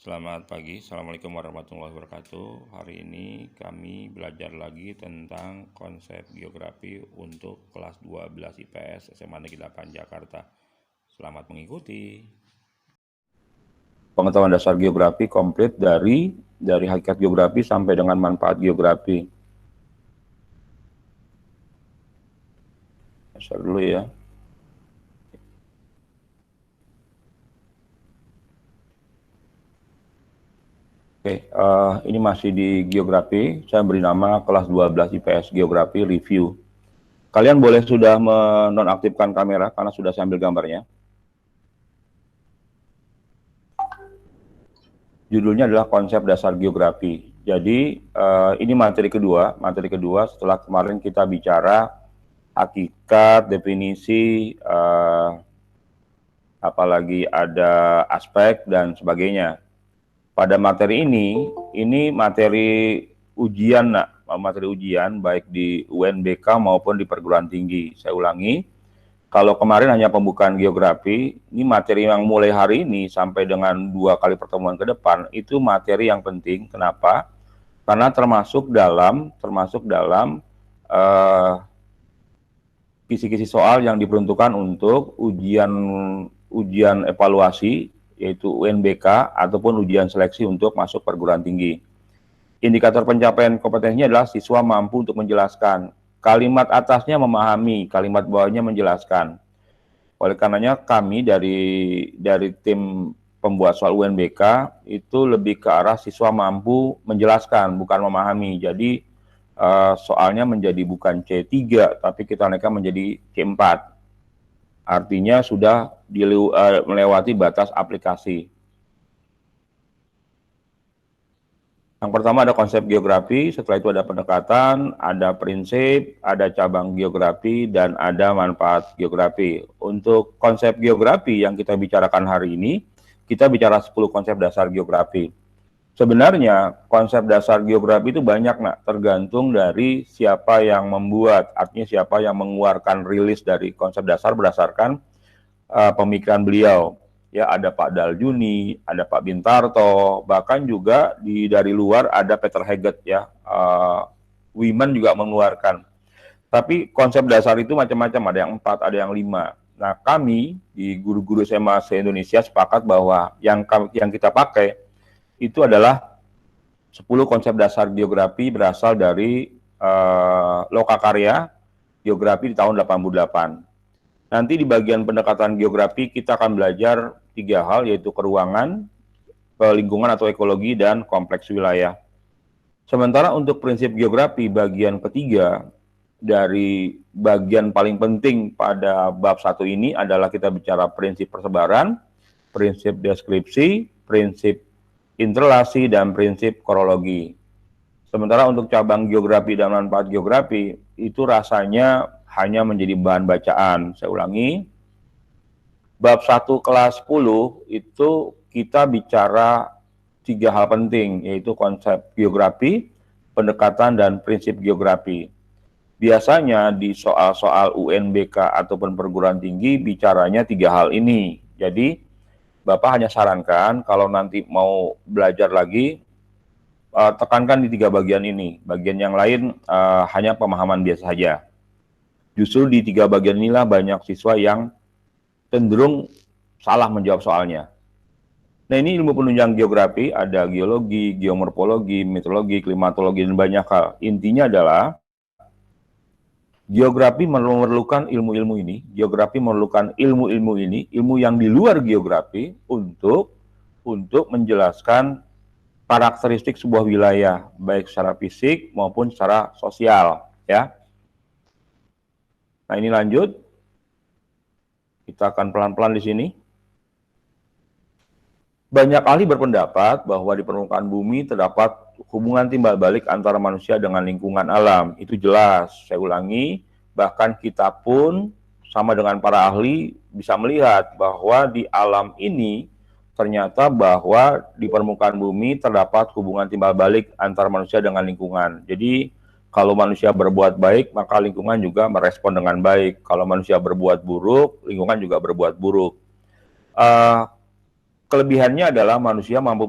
Selamat pagi, Assalamualaikum warahmatullahi wabarakatuh. Hari ini kami belajar lagi tentang konsep geografi untuk kelas 12 IPS SMA Negeri 8 Jakarta. Selamat mengikuti. Pengetahuan dasar geografi komplit dari hakikat geografi sampai dengan manfaat geografi. Share dulu ya. Oke, ini masih di geografi. Saya beri nama kelas 12 IPS Geografi Review. Kalian boleh sudah menonaktifkan kamera karena sudah saya ambil gambarnya. Judulnya adalah konsep dasar geografi. Jadi ini materi kedua setelah kemarin kita bicara hakikat, definisi, apalagi ada aspek dan sebagainya. Pada materi ini materi ujian, materi ujian baik di UNBK maupun di perguruan tinggi. Saya ulangi, kalau kemarin hanya pembukaan geografi, ini materi yang mulai hari ini sampai dengan 2 kali pertemuan ke depan, itu materi yang penting. Kenapa? Karena termasuk dalam kisi-kisi soal yang diperuntukkan untuk ujian evaluasi, yaitu UNBK ataupun ujian seleksi untuk masuk perguruan tinggi. Indikator pencapaian kompetensinya adalah siswa mampu untuk menjelaskan. Kalimat atasnya memahami, kalimat bawahnya menjelaskan. Oleh karenanya kami dari tim pembuat soal UNBK itu lebih ke arah siswa mampu menjelaskan, bukan memahami. Jadi soalnya menjadi bukan C3, tapi kita naikkan menjadi C4. Artinya sudah melewati batas aplikasi. Yang pertama ada konsep geografi, setelah itu ada pendekatan, ada prinsip, ada cabang geografi, dan ada manfaat geografi. Untuk konsep geografi yang kita bicarakan hari ini, kita bicara 10 konsep dasar geografi. Sebenarnya konsep dasar geografi itu banyak, tergantung dari siapa yang membuat, artinya siapa yang mengeluarkan rilis dari konsep dasar berdasarkan pemikiran beliau. Ya, ada Pak Daljuni, ada Pak Bintarto, bahkan juga dari luar ada Peter Heget, ya, Women juga mengeluarkan. Tapi konsep dasar itu macam-macam, ada yang 4, ada yang 5. Nah, kami di guru-guru SMA se-Indonesia sepakat bahwa yang kita pakai itu adalah 10 konsep dasar geografi berasal dari Lokakarya Geografi di tahun 88. Nanti di bagian pendekatan geografi kita akan belajar 3 hal, yaitu keruangan, lingkungan atau ekologi, dan kompleks wilayah. Sementara untuk prinsip geografi bagian ketiga dari bagian paling penting pada bab 1 ini adalah kita bicara prinsip persebaran, prinsip deskripsi, prinsip interlasi, dan prinsip korologi. Sementara untuk cabang geografi dan manfaat geografi itu rasanya hanya menjadi bahan bacaan. Saya ulangi, bab 1 kelas 10 itu kita bicara 3 hal penting, yaitu konsep geografi, pendekatan, dan prinsip geografi. Biasanya di soal-soal UNBK ataupun perguruan tinggi bicaranya 3 hal ini. Jadi Bapak hanya sarankan kalau nanti mau belajar lagi, tekankan di 3 bagian ini. Bagian yang lain hanya pemahaman biasa saja. Justru di 3 bagian inilah banyak siswa yang cenderung salah menjawab soalnya. Nah, ini ilmu penunjang geografi, ada geologi, geomorfologi, meteorologi, klimatologi, dan banyak hal. Intinya adalah geografi memerlukan ilmu-ilmu ini, geografi memerlukan ilmu-ilmu ini, ilmu yang di luar geografi untuk menjelaskan karakteristik sebuah wilayah, baik secara fisik maupun secara sosial, ya. Nah, ini lanjut. Kita akan pelan-pelan di sini. Banyak ahli berpendapat bahwa di permukaan bumi terdapat hubungan timbal balik antara manusia dengan lingkungan alam. Itu jelas. Saya ulangi, bahkan kita pun sama dengan para ahli bisa melihat bahwa di alam ini ternyata bahwa di permukaan bumi terdapat hubungan timbal balik antara manusia dengan lingkungan. Jadi kalau manusia berbuat baik, maka lingkungan juga merespon dengan baik. Kalau manusia berbuat buruk, lingkungan juga berbuat buruk. kelebihannya adalah manusia mampu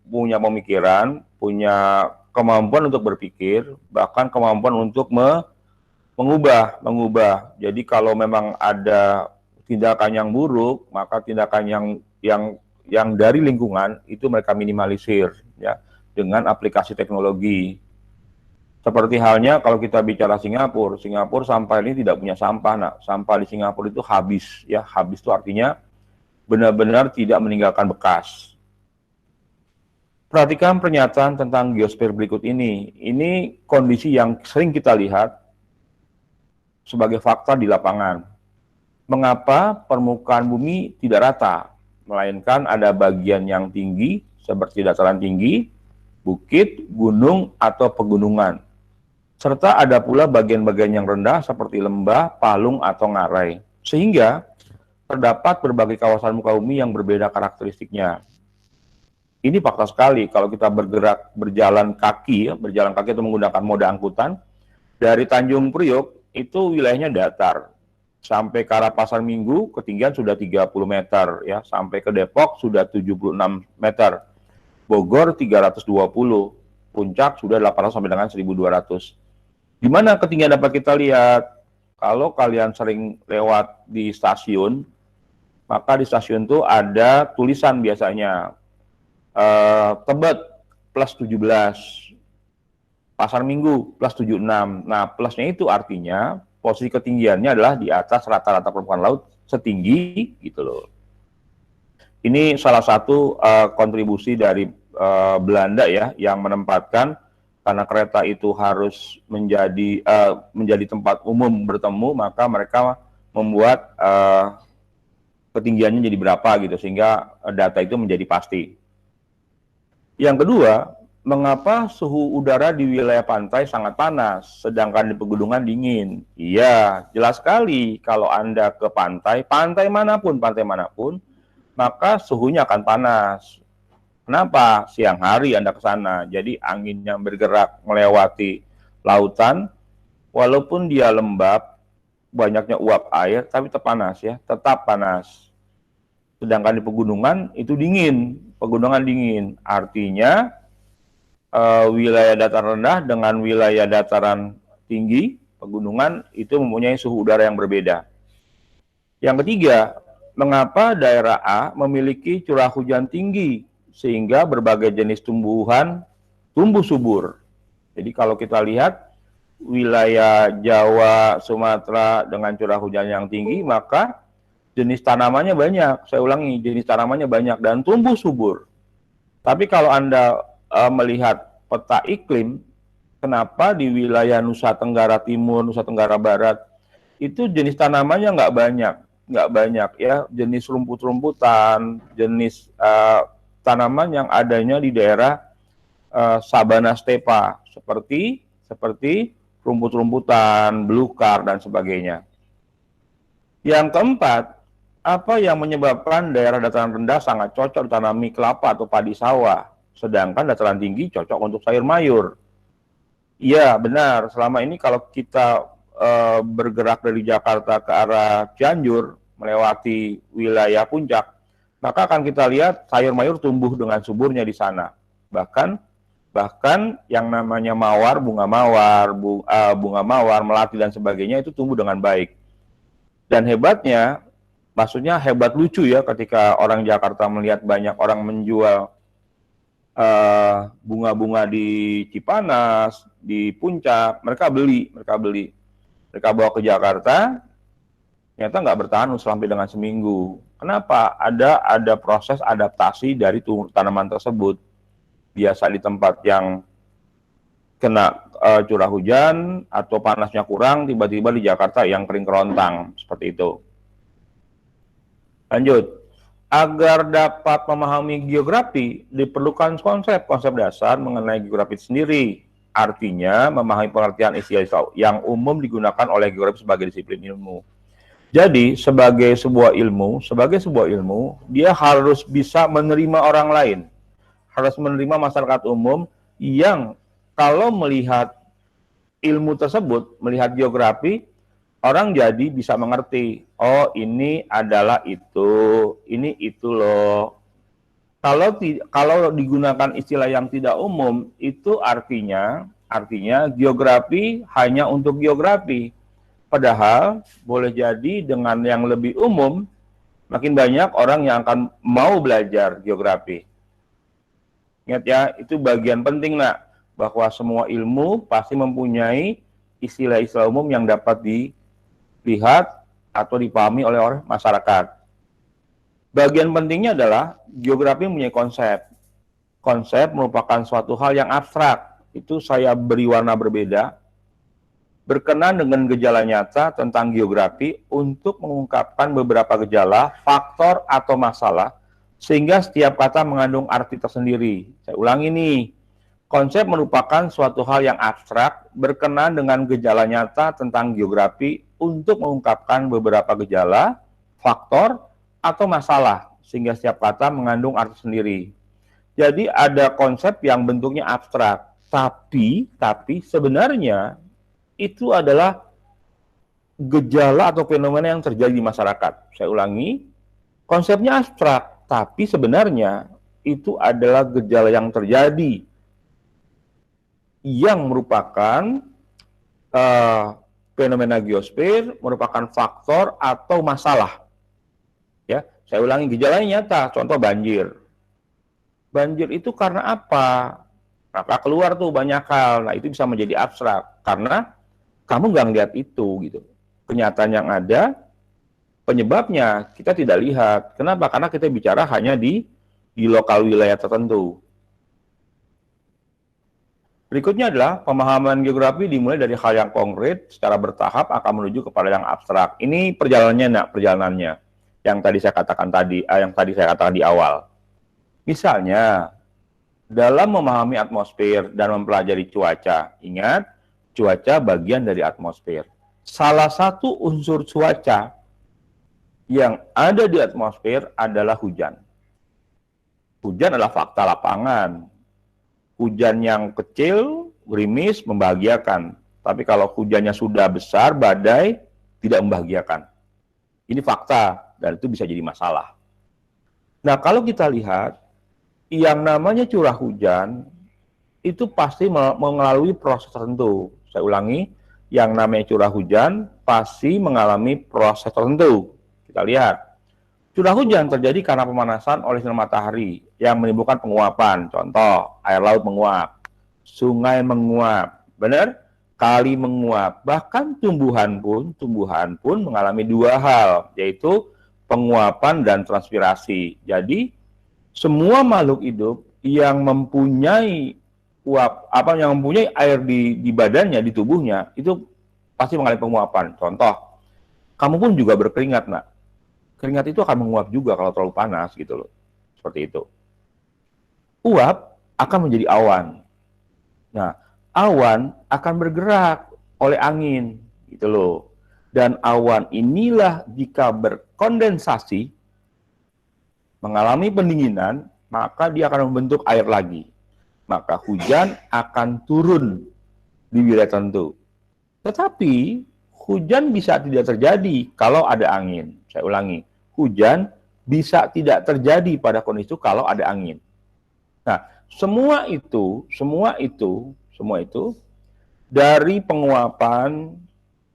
punya pemikiran, punya kemampuan untuk berpikir, bahkan kemampuan untuk mengubah. Jadi kalau memang ada tindakan yang buruk, maka tindakan yang dari lingkungan itu mereka minimalisir ya dengan aplikasi teknologi. Seperti halnya kalau kita bicara Singapura sampah ini tidak punya sampah. Nah, sampah di Singapura itu habis ya, habis itu artinya benar-benar tidak meninggalkan bekas. Perhatikan pernyataan tentang geosfer berikut ini. Ini kondisi yang sering kita lihat sebagai fakta di lapangan. Mengapa permukaan bumi tidak rata, melainkan ada bagian yang tinggi seperti dataran tinggi, bukit, gunung, atau pegunungan. Serta ada pula bagian-bagian yang rendah seperti lembah, palung, atau ngarai. Sehingga terdapat berbagai kawasan muka bumi yang berbeda karakteristiknya. Ini fakta sekali kalau kita berjalan kaki atau menggunakan moda angkutan, dari Tanjung Priok itu wilayahnya datar. Sampai ke arah Pasar Minggu ketinggian sudah 30 meter ya, sampai ke Depok sudah 76 meter. Bogor 320, Puncak sudah 800 sampai dengan 1200. Di mana ketinggian dapat kita lihat? Kalau kalian sering lewat di stasiun, maka di stasiun itu ada tulisan biasanya Tebet plus 17, Pasar Minggu plus 76. Nah, plusnya itu artinya posisi ketinggiannya adalah di atas rata-rata permukaan laut setinggi gitu loh. Ini salah satu kontribusi dari Belanda ya, yang menempatkan karena kereta itu harus menjadi tempat umum bertemu, maka mereka membuat ketinggiannya jadi berapa gitu, sehingga data itu menjadi pasti. Yang kedua, mengapa suhu udara di wilayah pantai sangat panas, sedangkan di pegunungan dingin? Iya, jelas sekali kalau Anda ke pantai manapun, maka suhunya akan panas. Kenapa? Siang hari Anda ke sana, jadi anginnya bergerak melewati lautan, walaupun dia lembab, banyaknya uap air, tapi tetap panas ya, tetap panas. Sedangkan di pegunungan itu dingin, artinya wilayah dataran rendah dengan wilayah dataran tinggi, pegunungan itu mempunyai suhu udara yang berbeda. Yang ketiga, mengapa daerah A memiliki curah hujan tinggi sehingga berbagai jenis tumbuhan tumbuh subur? Jadi kalau kita lihat wilayah Jawa, Sumatera dengan curah hujan yang tinggi, maka jenis tanamannya banyak. Saya ulangi, jenis tanamannya banyak dan tumbuh subur. Tapi kalau Anda melihat peta iklim, kenapa di wilayah Nusa Tenggara Timur, Nusa Tenggara Barat, itu jenis tanamannya nggak banyak ya, jenis rumput-rumputan, jenis tanaman yang adanya di daerah sabana stepa, seperti rumput-rumputan, belukar, dan sebagainya. Yang keempat, apa yang menyebabkan daerah dataran rendah sangat cocok ditanami kelapa atau padi sawah, sedangkan dataran tinggi cocok untuk sayur mayur? Iya, benar. Selama ini kalau kita bergerak dari Jakarta ke arah Cianjur, melewati wilayah puncak, maka akan kita lihat sayur mayur tumbuh dengan suburnya di sana. Bahkan yang namanya mawar, bunga mawar, melati dan sebagainya itu tumbuh dengan baik. Dan hebatnya, maksudnya hebat lucu ya, ketika orang Jakarta melihat banyak orang menjual bunga-bunga di Cipanas, di Puncak, mereka beli. Mereka bawa ke Jakarta, ternyata nggak bertahan sampai dengan seminggu. Kenapa? Ada proses adaptasi dari tanaman tersebut. Biasa di tempat yang kena curah hujan atau panasnya kurang, tiba-tiba di Jakarta yang kering kerontang, seperti itu. Lanjut. Agar dapat memahami geografi, diperlukan konsep dasar mengenai geografi sendiri. Artinya, memahami pengertian istilah yang umum digunakan oleh geografi sebagai disiplin ilmu. Jadi, sebagai sebuah ilmu, dia harus bisa menerima orang lain. Harus menerima masyarakat umum yang kalau melihat ilmu tersebut, melihat geografi, orang jadi bisa mengerti, oh ini adalah itu, ini itu loh. Kalau digunakan istilah yang tidak umum, itu artinya geografi hanya untuk geografi. Padahal boleh jadi dengan yang lebih umum, makin banyak orang yang akan mau belajar geografi. Ingat ya, itu bagian penting nak, bahwa semua ilmu pasti mempunyai istilah-istilah umum yang dapat dilihat atau dipahami oleh masyarakat. Bagian pentingnya adalah geografi mempunyai konsep. Konsep merupakan suatu hal yang abstrak. Itu saya beri warna berbeda, berkenan dengan gejala nyata tentang geografi untuk mengungkapkan beberapa gejala, faktor, atau masalah, sehingga setiap kata mengandung arti tersendiri. Saya ulangi nih, konsep merupakan suatu hal yang abstrak, berkenan dengan gejala nyata tentang geografi untuk mengungkapkan beberapa gejala, faktor, atau masalah, sehingga setiap kata mengandung arti sendiri. Jadi ada konsep yang bentuknya abstrak, tapi sebenarnya itu adalah gejala atau fenomena yang terjadi di masyarakat. Saya ulangi, konsepnya abstrak, tapi sebenarnya itu adalah gejala yang terjadi yang merupakan fenomena geosfer, merupakan faktor atau masalah. Ya, saya ulangi, gejalanya nyata, contoh banjir. Banjir itu karena apa? Maka keluar tuh banyak hal. Nah, itu bisa menjadi abstrak karena kamu nggak ngeliat itu gitu. Kenyataan yang ada, penyebabnya kita tidak lihat. Kenapa? Karena kita bicara hanya di lokal wilayah tertentu. Berikutnya adalah pemahaman geografi dimulai dari hal yang konkret secara bertahap akan menuju kepada yang abstrak. Ini perjalanannya yang tadi saya katakan di awal. Misalnya, dalam memahami atmosfer dan mempelajari cuaca, ingat, cuaca bagian dari atmosfer. Salah satu unsur cuaca yang ada di atmosfer adalah hujan. Hujan adalah fakta lapangan. Hujan yang kecil, gerimis, membahagiakan. Tapi kalau hujannya sudah besar, badai, tidak membahagiakan. Ini fakta, dan itu bisa jadi masalah. Nah, kalau kita lihat, yang namanya curah hujan itu pasti mengalami proses tertentu. Saya ulangi, yang namanya curah hujan pasti mengalami proses tertentu. Kita lihat, curah hujan terjadi karena pemanasan oleh sinar matahari yang menimbulkan penguapan. Contoh, air laut menguap, sungai menguap, benar? Kali menguap, bahkan tumbuhan pun mengalami dua hal, yaitu penguapan dan transpirasi. Jadi semua makhluk hidup yang mempunyai yang mempunyai air di badannya, di tubuhnya, itu pasti mengalami penguapan. Contoh, kamu pun juga berkeringat, nak. Keringat itu akan menguap juga kalau terlalu panas gitu loh. Seperti itu. Uap akan menjadi awan. Nah, awan akan bergerak oleh angin gitu loh. Dan awan inilah jika berkondensasi mengalami pendinginan, maka dia akan membentuk air lagi. Maka hujan akan turun di wilayah tertentu. Tetapi hujan bisa tidak terjadi kalau ada angin. Saya ulangi, hujan bisa tidak terjadi pada kondisi itu kalau ada angin. Nah, semua itu dari penguapan,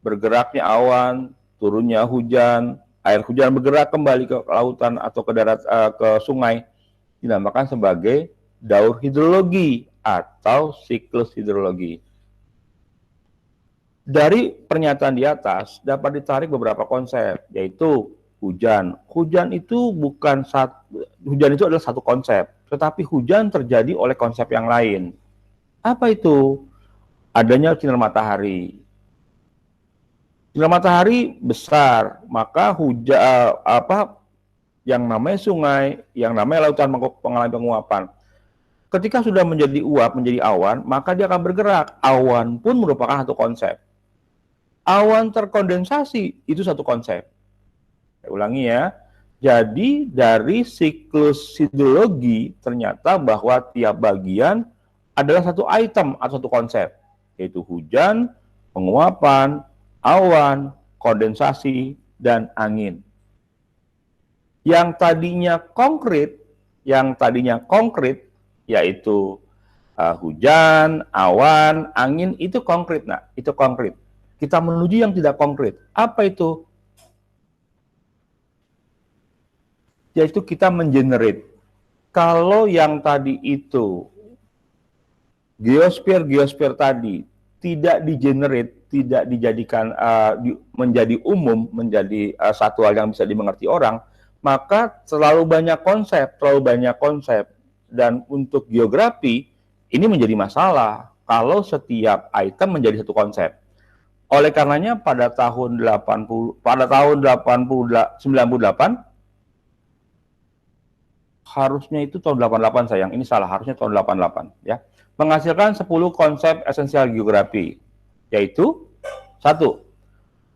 bergeraknya awan, turunnya hujan, air hujan bergerak kembali ke lautan atau ke darat, ke sungai, dinamakan sebagai daur hidrologi atau siklus hidrologi. Dari pernyataan di atas dapat ditarik beberapa konsep, yaitu hujan. Hujan itu adalah satu konsep, tetapi hujan terjadi oleh konsep yang lain. Apa itu? Adanya sinar matahari. Sinar matahari besar, maka yang namanya sungai, yang namanya lautan mengalami penguapan. Ketika sudah menjadi uap, menjadi awan, maka dia akan bergerak. Awan pun merupakan satu konsep. Awan terkondensasi itu satu konsep. Saya ulangi ya. Jadi dari siklus hidrologi ternyata bahwa tiap bagian adalah satu item atau satu konsep, yaitu hujan, penguapan, awan, kondensasi, dan angin. Yang tadinya konkret yang tadinya konkret, yaitu hujan, awan, angin, itu konkret. Nah, itu konkret. Kita menuju yang tidak konkret. Apa itu? Yaitu kita mengenerate. Kalau yang tadi itu geosfer tadi tidak digenerate, tidak dijadikan menjadi umum, menjadi satu hal yang bisa dimengerti orang, maka terlalu banyak konsep, dan untuk geografi ini menjadi masalah kalau setiap item menjadi satu konsep. Oleh karenanya pada tahun 98 harusnya itu tahun 88 sayang, ini salah, harusnya tahun 88 ya. Menghasilkan 10 konsep esensial geografi, yaitu 1.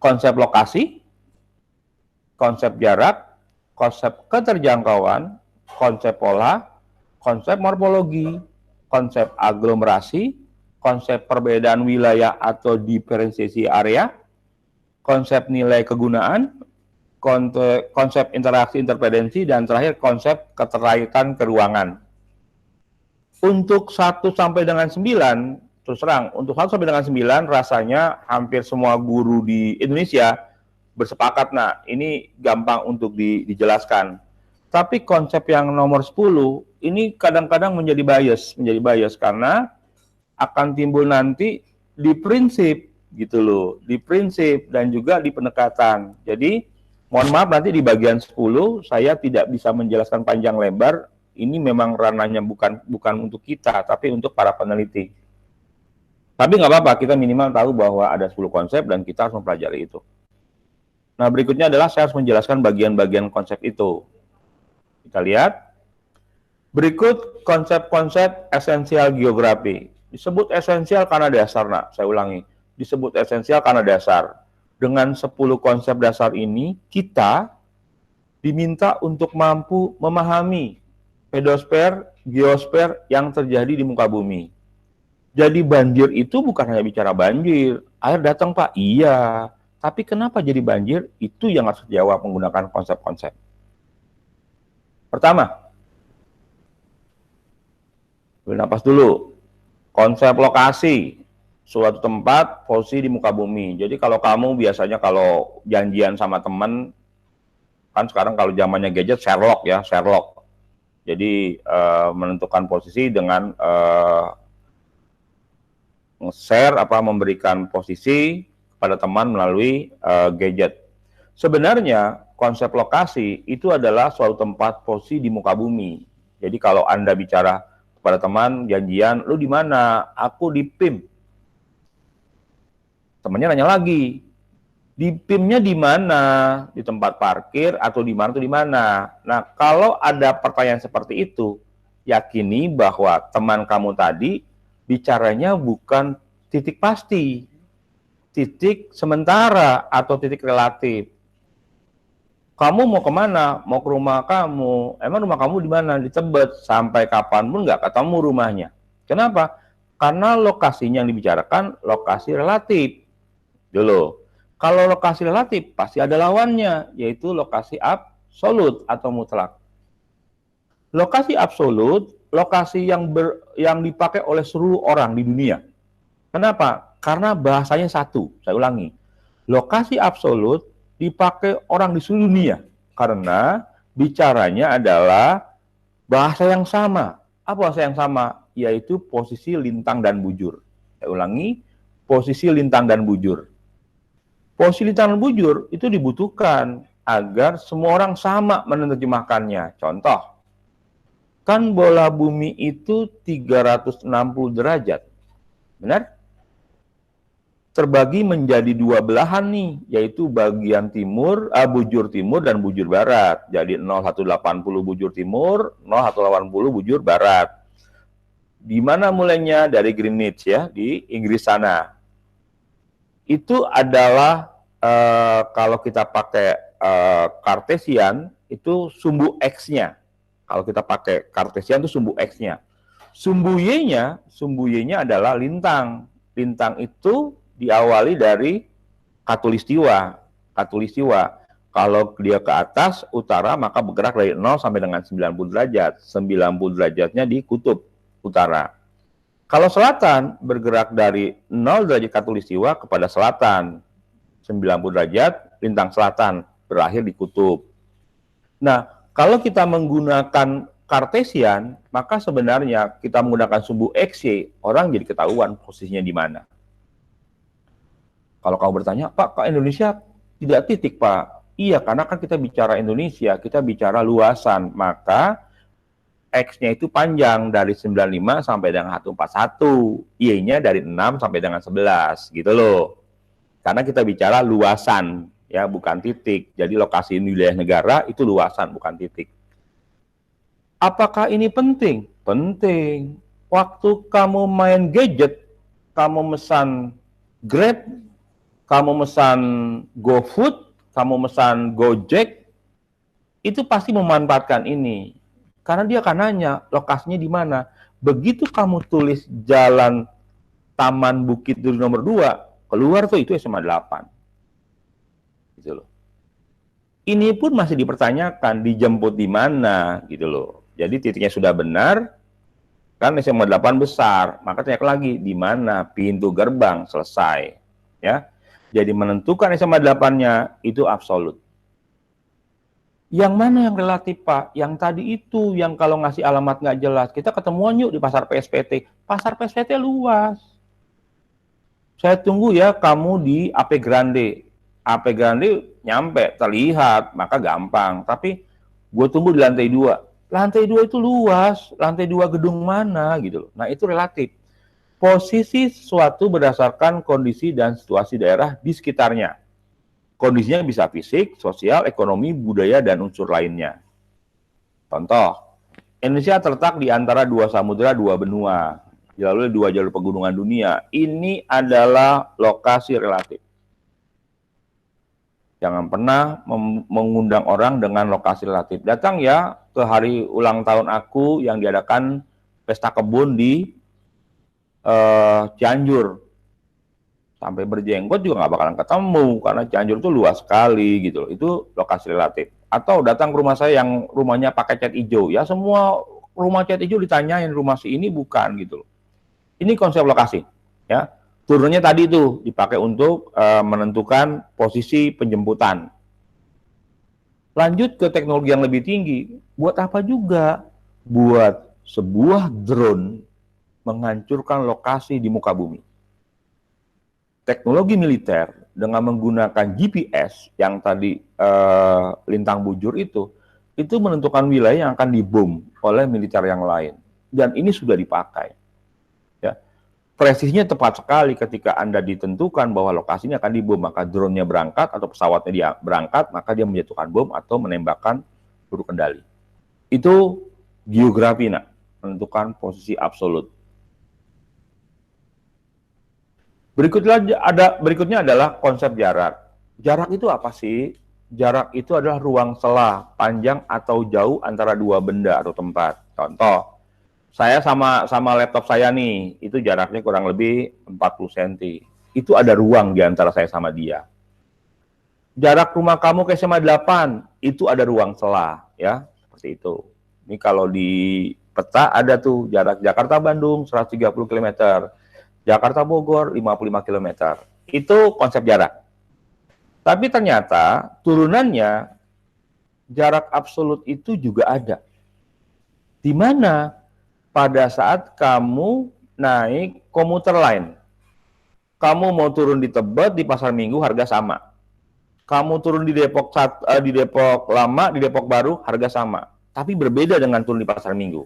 Konsep lokasi, konsep jarak, konsep keterjangkauan, konsep pola, konsep morfologi, konsep aglomerasi, konsep perbedaan wilayah atau diferensiasi area, konsep nilai kegunaan, konsep interaksi interdependensi, dan terakhir konsep keterkaitan keruangan. Untuk 1 sampai dengan 9, terus terang, untuk 1 sampai dengan 9 rasanya hampir semua guru di Indonesia bersepakat, nah ini gampang untuk dijelaskan. Tapi konsep yang nomor 10 ini kadang-kadang menjadi bias karena akan timbul nanti di prinsip gitu loh, di prinsip dan juga di pendekatan. Jadi mohon maaf nanti di bagian 10 saya tidak bisa menjelaskan panjang lebar. Ini memang ranahnya bukan untuk kita, tapi untuk para peneliti. Tapi nggak apa-apa, kita minimal tahu bahwa ada 10 konsep dan kita harus mempelajari itu. Nah, berikutnya adalah saya harus menjelaskan bagian-bagian konsep itu. Kita lihat. Berikut konsep-konsep esensial geografi. Disebut esensial karena dasar, nah, saya ulangi. Disebut esensial karena dasar. Dengan 10 konsep dasar ini, kita diminta untuk mampu memahami pedosfer, geosfer yang terjadi di muka bumi. Jadi banjir itu bukan hanya bicara banjir. Air datang, Pak. Iya. Tapi kenapa jadi banjir? Itu yang harus dijawab menggunakan konsep-konsep. Pertama, napas dulu. Konsep lokasi. Suatu tempat, posisi di muka bumi. Jadi kalau kamu biasanya kalau janjian sama teman, kan sekarang kalau zamannya gadget, Sherlock ya, Sherlock. Jadi menentukan posisi dengan share memberikan posisi kepada teman melalui gadget. Sebenarnya konsep lokasi itu adalah suatu tempat posisi di muka bumi. Jadi kalau Anda bicara kepada teman janjian, lu di mana? Aku di PIM. Temannya nanya lagi, di PIM-nya di mana? Di tempat parkir atau di mana tuh di mana? Nah, kalau ada pertanyaan seperti itu, yakini bahwa teman kamu tadi bicaranya bukan titik pasti, titik sementara atau titik relatif. Kamu mau kemana? Mau ke rumah kamu. Emang rumah kamu di mana? Di Tebet. Sampai kapanpun nggak ketemu rumahnya. Kenapa? Karena lokasinya yang dibicarakan lokasi relatif. Dulu. Kalau lokasi relatif pasti ada lawannya, yaitu lokasi absolut atau mutlak. Lokasi absolut, lokasi yang dipakai oleh seluruh orang di dunia. Kenapa? Karena bahasanya satu. Saya ulangi. Lokasi absolut dipakai orang di seluruh dunia karena bicaranya adalah bahasa yang sama. Apa bahasa yang sama? Yaitu posisi lintang dan bujur. Saya ulangi, posisi lintang dan bujur. Posisi lintang dan bujur itu dibutuhkan agar semua orang sama menerjemahkannya. Contoh, kan bola bumi itu 360 derajat. Benar? Terbagi menjadi 2 belahan nih, yaitu bagian timur, bujur timur dan bujur barat. Jadi 0180 bujur timur, 0180 bujur barat. Di mana mulainya? Dari Greenwich ya, di Inggris sana. Itu adalah kalau kita pakai Cartesian, itu sumbu X-nya. Kalau kita pakai Cartesian itu sumbu X-nya. Sumbu Y-nya adalah lintang. Lintang itu diawali dari Khatulistiwa. Kalau dia ke atas, utara, maka bergerak dari 0 sampai dengan 90 derajat. 90 derajatnya di kutub utara. Kalau selatan, bergerak dari 0 derajat khatulistiwa kepada selatan. 90 derajat, lintang selatan, berakhir di kutub. Nah, kalau kita menggunakan Kartesian, maka sebenarnya kita menggunakan sumbu XY, orang jadi ketahuan posisinya di mana. Kalau kamu bertanya, Pak, kok Indonesia tidak titik, Pak? Iya, karena kan kita bicara Indonesia, kita bicara luasan, maka X-nya itu panjang dari 95 sampai dengan 141, Y-nya dari 6 sampai dengan 11, gitu loh. Karena kita bicara luasan, ya, bukan titik. Jadi lokasi wilayah negara itu luasan, bukan titik. Apakah ini penting? Penting. Waktu kamu main gadget, kamu mesan Grab, kamu mesan GoFood, kamu mesan Gojek, itu pasti memanfaatkan ini. Karena dia akan nanya lokasinya di mana. Begitu kamu tulis jalan Taman Bukit Duri nomor 2, keluar tuh itu SMA 8. Gitu loh. Ini pun masih dipertanyakan, dijemput di mana, gitu loh. Jadi titiknya sudah benar, kan SMA 8 besar, maka tanya lagi, di mana pintu gerbang, selesai. Ya. Jadi menentukan SMA 8-nya itu absolut. Yang mana yang relatif, Pak? Yang tadi itu, yang kalau ngasih alamat nggak jelas. Kita ketemuan yuk di pasar PSPT. Pasar PSPT luas. Saya tunggu ya kamu di AP Grande. AP Grande nyampe, terlihat, maka gampang. Tapi gue tunggu di lantai 2. Lantai 2 itu luas. Lantai 2 gedung mana gitu loh. Nah itu relatif. Posisi sesuatu berdasarkan kondisi dan situasi daerah di sekitarnya. Kondisinya bisa fisik, sosial, ekonomi, budaya, dan unsur lainnya. Contoh, Indonesia terletak di antara 2 samudera, 2 benua, dilalui 2 jalur pegunungan dunia. Ini adalah lokasi relatif. Jangan pernah mengundang orang dengan lokasi relatif. Datang ya ke hari ulang tahun aku yang diadakan pesta kebun di Cianjur. Sampai berjenggot juga nggak bakalan ketemu, karena Cianjur itu luas sekali gitu loh. Itu lokasi relatif. Atau datang ke rumah saya yang rumahnya pakai cat hijau, ya semua rumah cat hijau ditanyain rumah si ini bukan gitu loh. Ini konsep lokasi, ya. Turunnya tadi itu dipakai untuk menentukan posisi penjemputan. Lanjut ke teknologi yang lebih tinggi. Buat apa juga? Buat sebuah drone menghancurkan lokasi di muka bumi. Teknologi militer dengan menggunakan GPS yang tadi lintang bujur itu menentukan wilayah yang akan dibom oleh militer yang lain. Dan ini sudah dipakai. Ya. Presisinya tepat sekali ketika Anda ditentukan bahwa lokasi ini akan dibom, maka drone-nya berangkat atau pesawatnya dia berangkat, maka dia menjatuhkan bom atau menembakkan peluru kendali. Itu geografi, nak, menentukan posisi absolut. Berikutnya adalah konsep jarak. Jarak itu apa sih? Jarak itu adalah ruang sela panjang atau jauh antara 2 benda atau tempat. Contoh, saya sama laptop saya nih, itu jaraknya kurang lebih 40 cm. Itu ada ruang di antara saya sama dia. Jarak rumah kamu ke SMA 8, itu ada ruang sela, ya, seperti itu. Ini kalau di peta ada tuh jarak Jakarta-Bandung 130 km. Jakarta Bogor 55 km. Itu konsep jarak. Tapi ternyata turunannya jarak absolut itu juga ada. Di mana pada saat kamu naik komuter lain, kamu mau turun di Tebet, di Pasar Minggu harga sama. Kamu turun di Depok Lama, di Depok Baru harga sama. Tapi berbeda dengan turun di Pasar Minggu.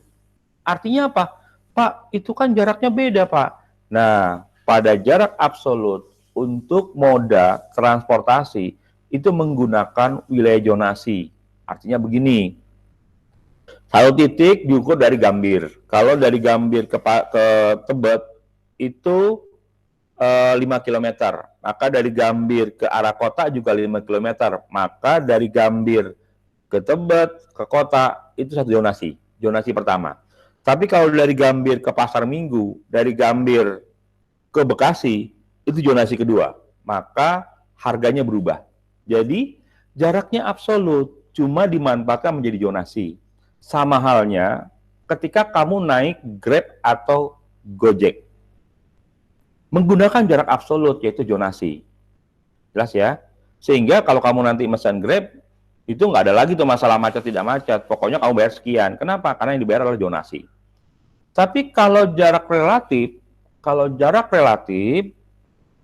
Artinya apa? Pak, itu kan jaraknya beda, Pak. Nah, pada jarak absolut untuk moda transportasi itu menggunakan wilayah zonasi. Artinya begini, satu titik diukur dari Gambir. Kalau dari Gambir ke Tebet itu 5 km. Maka dari Gambir ke arah kota juga 5 km. Maka dari Gambir ke Tebet, ke kota, itu satu zonasi. Zonasi pertama. Tapi kalau dari Gambir ke Pasar Minggu, dari Gambir ke Bekasi, itu zonasi kedua. Maka harganya berubah. Jadi, Jaraknya absolut, cuma dimanfaatkan menjadi zonasi. Sama halnya ketika kamu naik Grab atau Gojek. Menggunakan jarak absolut, yaitu zonasi. Jelas ya? Sehingga kalau kamu nanti pesan Grab, itu nggak ada lagi tuh masalah macet tidak macet. Pokoknya kamu bayar sekian. Kenapa? Karena yang dibayar adalah zonasi. Tapi kalau jarak relatif,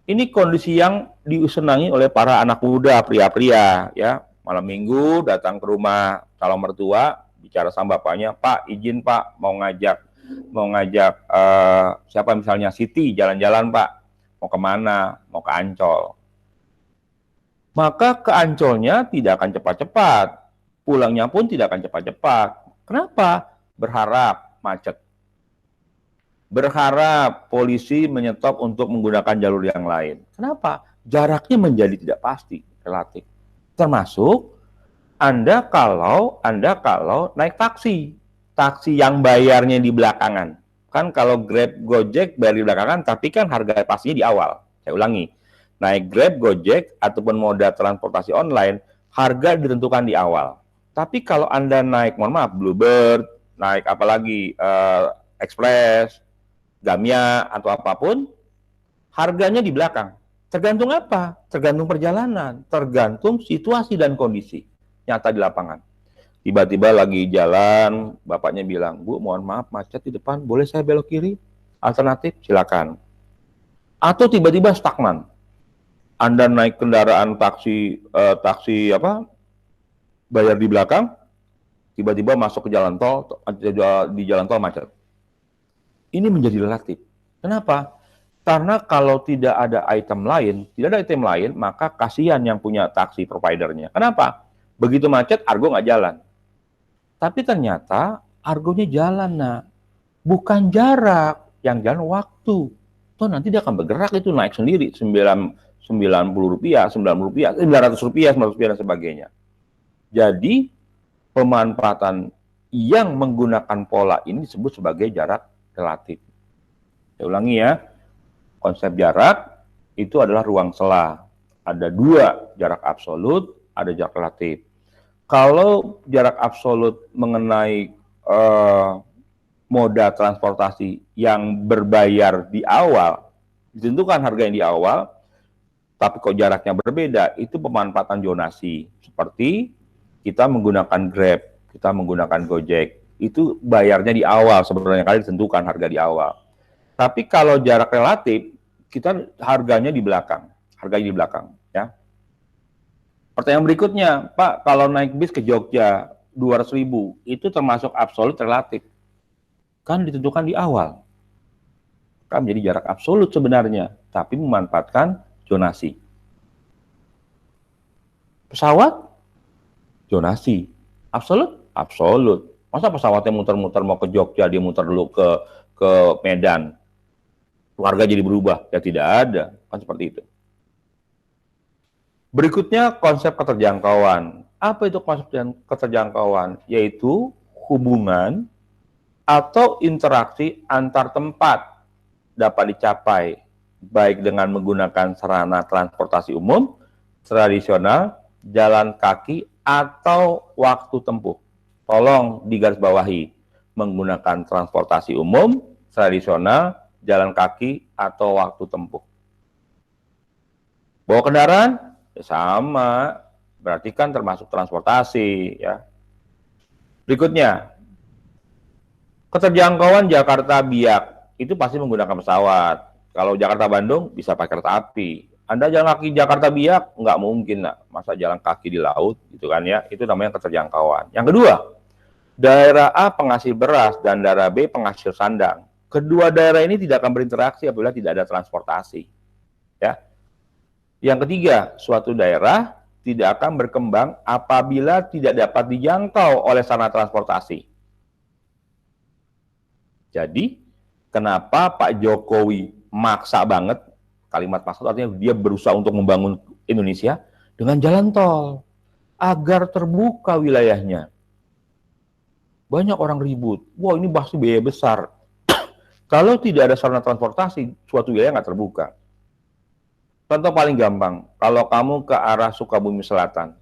ini kondisi yang disenangi oleh para anak muda, pria-pria, ya. Malam minggu datang ke rumah calon mertua, bicara sama bapaknya, Pak, izin Pak, mau ngajak siapa misalnya Siti jalan-jalan Pak, mau kemana? Mau ke Ancol. Maka ke Ancolnya tidak akan cepat-cepat, pulangnya pun tidak akan cepat-cepat. Kenapa? Berharap macet. Berharap polisi menyetop untuk menggunakan jalur yang lain. Kenapa? Jaraknya menjadi tidak pasti, relatif. Termasuk Anda kalau naik taksi yang bayarnya di belakangan. Kan kalau Grab, Gojek bayar di belakangan, tapi kan harga pastinya di awal. Saya ulangi, naik Grab, Gojek ataupun moda transportasi online, harga ditentukan di awal. Tapi kalau Anda naik, mohon maaf, Bluebird, naik apalagi Express, Gamya atau apapun, harganya di belakang. Tergantung apa? Tergantung perjalanan, tergantung situasi dan kondisi nyata di lapangan. Tiba-tiba lagi jalan, bapaknya bilang, Bu, mohon maaf macet di depan, boleh saya belok kiri? Alternatif, silakan. Atau tiba-tiba stagnan. Anda naik kendaraan taksi bayar di belakang, tiba-tiba masuk ke jalan tol, di jalan tol macet. Ini menjadi relatif. Kenapa? Karena kalau tidak ada item lain, maka kasihan yang punya taksi providernya. Kenapa? Begitu macet, Argo nggak jalan. Tapi ternyata Argonya jalan, nah. Bukan jarak, yang jalan waktu. Toh nanti dia akan bergerak itu naik sendiri, 90 rupiah, 90 rupiah, 900 rupiah, 900 rupiah, dan sebagainya. Jadi, pemanfaatan yang menggunakan pola ini disebut sebagai jarak relatif. Saya ulangi ya, konsep jarak itu adalah ruang sela. Ada dua, jarak absolut, ada jarak relatif. Kalau jarak absolut mengenai moda transportasi yang berbayar di awal, ditentukan harga yang di awal, tapi kok jaraknya berbeda, itu pemanfaatan zonasi. Seperti kita menggunakan Grab, kita menggunakan Gojek, itu bayarnya di awal, sebenarnya kali ditentukan harga di awal. Tapi kalau jarak relatif, kita harganya di belakang, ya. Pertanyaan berikutnya, Pak, kalau naik bis ke Jogja 200.000, itu termasuk absolut relatif. Kan ditentukan di awal. Kan menjadi jarak absolut sebenarnya, tapi memanfaatkan zonasi. Pesawat, zonasi. Absolut? Absolut. Masa pesawatnya muter-muter mau ke Jogja, dia muter dulu ke Medan. Harga jadi berubah? Ya tidak ada. Kan seperti itu. Berikutnya konsep keterjangkauan. Apa itu konsep keterjangkauan? Yaitu hubungan atau interaksi antar tempat dapat dicapai baik dengan menggunakan sarana transportasi umum, tradisional, jalan kaki, atau waktu tempuh. Tolong digarisbawahi, menggunakan transportasi umum, tradisional, jalan kaki, atau waktu tempuh. Bawa kendaraan? Ya sama, berarti kan termasuk transportasi, ya. Berikutnya, keterjangkauan Jakarta-Biak, itu pasti menggunakan pesawat. Kalau Jakarta-Bandung, bisa pakai kereta api. Anda jalan kaki Jakarta-Biak, nggak mungkin, nah. Masa jalan kaki di laut, gitu kan ya, itu namanya keterjangkauan. Yang kedua, daerah A penghasil beras dan daerah B penghasil sandang. Kedua daerah ini tidak akan berinteraksi apabila tidak ada transportasi, ya. Yang ketiga, suatu daerah tidak akan berkembang apabila tidak dapat dijangkau oleh sarana transportasi. Jadi, kenapa Pak Jokowi maksa banget, kalimat maksa artinya dia berusaha untuk membangun Indonesia dengan jalan tol, agar terbuka wilayahnya. Banyak orang ribut, wah ini pasti biaya besar. Kalau tidak ada sarana transportasi, suatu wilayah nggak terbuka. Contoh paling gampang, kalau kamu ke arah Sukabumi Selatan,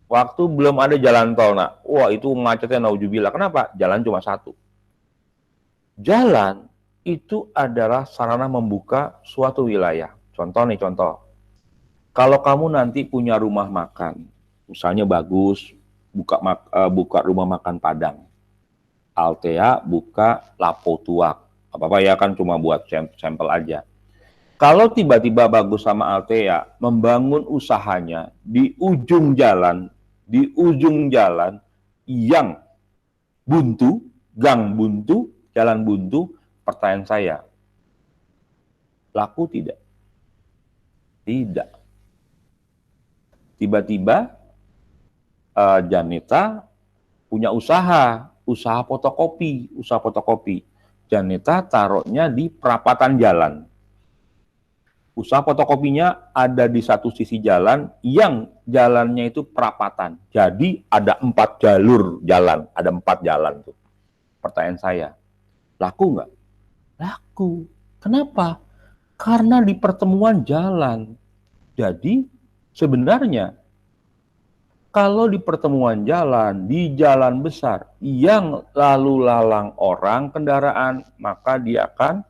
Waktu belum ada jalan tol, nak. Wah, itu macetnya naujubillah. Kenapa? Jalan cuma satu. Jalan itu adalah sarana membuka suatu wilayah. Contoh nih, contoh. Kalau kamu nanti punya rumah makan, misalnya bagus, buka rumah makan Padang. Altea buka Lapo Tuak. Apa-apa ya, kan cuma buat sampel aja. Kalau tiba-tiba bagus sama Altea membangun usahanya di ujung jalan yang buntu, gang buntu, jalan buntu, pertanyaan saya, laku tidak? Tidak. Tiba-tiba Janeta punya usaha fotokopi. Janeta taruhnya di perapatan jalan. Usaha fotokopinya ada di satu sisi jalan yang jalannya itu perapatan. Jadi ada 4 jalur jalan, ada 4 jalan tuh. Pertanyaan saya, laku nggak? Laku. Kenapa? Karena di pertemuan jalan. Jadi sebenarnya kalau di pertemuan jalan, di jalan besar yang lalu lalang orang, kendaraan, maka dia akan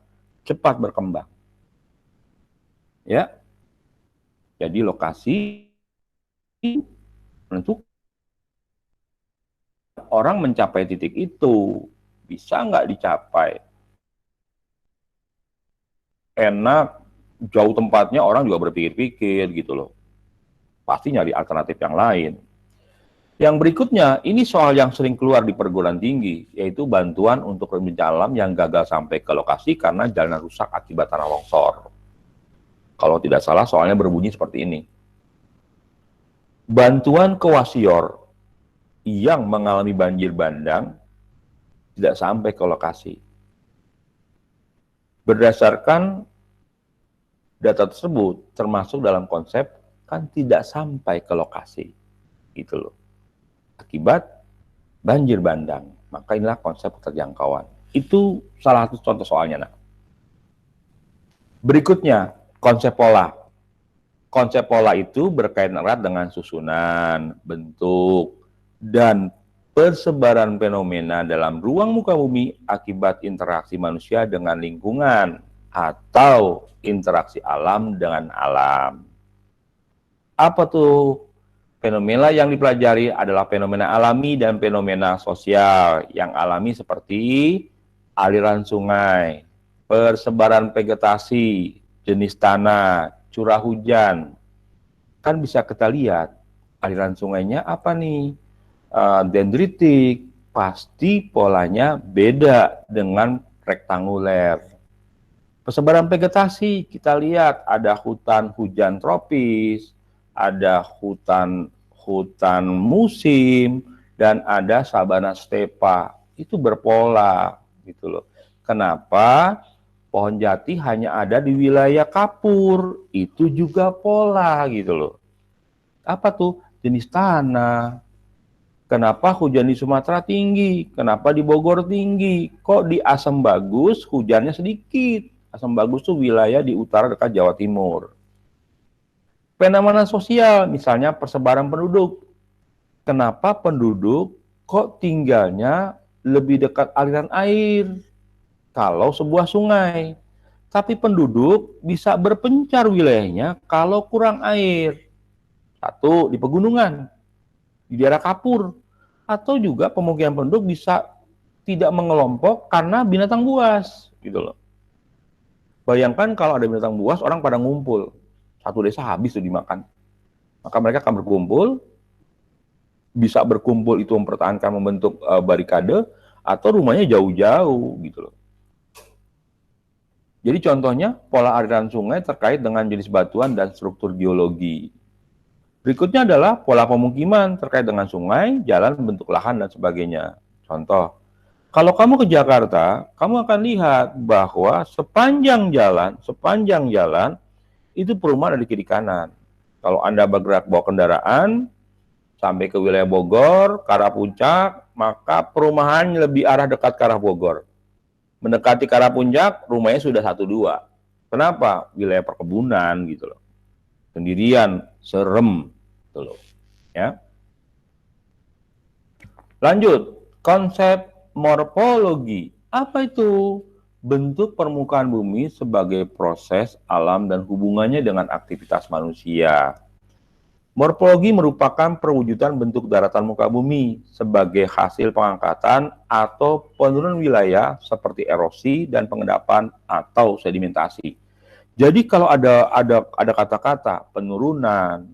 cepat berkembang. Ya, jadi lokasi menentukan orang mencapai titik itu. Bisa nggak dicapai? Enak, jauh tempatnya, orang juga berpikir-pikir gitu loh. Pasti nyari alternatif yang lain. Yang berikutnya, ini soal yang sering keluar di perguruan tinggi, yaitu bantuan untuk peminjam alam yang gagal sampai ke lokasi karena jalan rusak akibat tanah longsor. Kalau tidak salah, soalnya berbunyi seperti ini. Bantuan ke wasior yang mengalami banjir bandang tidak sampai ke lokasi. Berdasarkan data tersebut, termasuk dalam konsep kan tidak sampai ke lokasi. Gitu loh. Akibat banjir bandang. Maka inilah konsep keterjangkauan. Itu salah satu contoh soalnya, nak. Berikutnya, konsep pola. Konsep pola itu berkaitan erat dengan susunan, bentuk, dan persebaran fenomena dalam ruang muka bumi akibat interaksi manusia dengan lingkungan atau interaksi alam dengan alam. Apa tuh? Fenomena yang dipelajari adalah fenomena alami dan fenomena sosial. Yang alami seperti aliran sungai, persebaran vegetasi, jenis tanah, curah hujan. Kan bisa kita lihat aliran sungainya apa nih? Dendritik, pasti polanya beda dengan rektanguler. Persebaran vegetasi, kita lihat ada hutan hujan tropis, ada hutan musim, dan ada sabana stepa. Itu berpola gitu loh. Kenapa? Pohon jati hanya ada di wilayah kapur, itu juga pola gitu loh. Apa tuh? Jenis tanah. Kenapa hujan di Sumatera tinggi? Kenapa di Bogor tinggi? Kok di Asam Bagus hujannya sedikit? Asam Bagus tuh wilayah di utara dekat Jawa Timur. Fenomena sosial, misalnya persebaran penduduk. Kenapa penduduk kok tinggalnya lebih dekat aliran air kalau sebuah sungai? Tapi penduduk bisa berpencar wilayahnya kalau kurang air. Satu, di pegunungan, di daerah kapur, atau juga pemukiman penduduk bisa tidak mengelompok karena binatang buas, gitu loh. Bayangkan kalau ada binatang buas, orang pada ngumpul, satu desa habis tuh dimakan. Maka mereka akan berkumpul, bisa berkumpul itu mempertahankan membentuk barikade, atau rumahnya jauh-jauh, gitu loh. Jadi contohnya pola aliran sungai terkait dengan jenis batuan dan struktur geologi. Berikutnya adalah pola pemukiman terkait dengan sungai, jalan, bentuk lahan, dan sebagainya. Contoh, kalau kamu ke Jakarta, kamu akan lihat bahwa sepanjang jalan, itu perumahan ada di kiri kanan. Kalau Anda bergerak bawa kendaraan, sampai ke wilayah Bogor, ke arah puncak, maka perumahan lebih arah dekat ke arah Bogor. Mendekati ke arah puncak, rumahnya sudah 1-2. Kenapa? Wilayah perkebunan gitu loh. Sendirian, serem. Gitu loh. Ya. Lanjut, konsep morfologi. Apa itu? Bentuk permukaan bumi sebagai proses alam dan hubungannya dengan aktivitas manusia. Morfologi merupakan perwujudan bentuk daratan muka bumi sebagai hasil pengangkatan atau penurunan wilayah seperti erosi dan pengendapan atau sedimentasi. Jadi kalau ada kata-kata penurunan,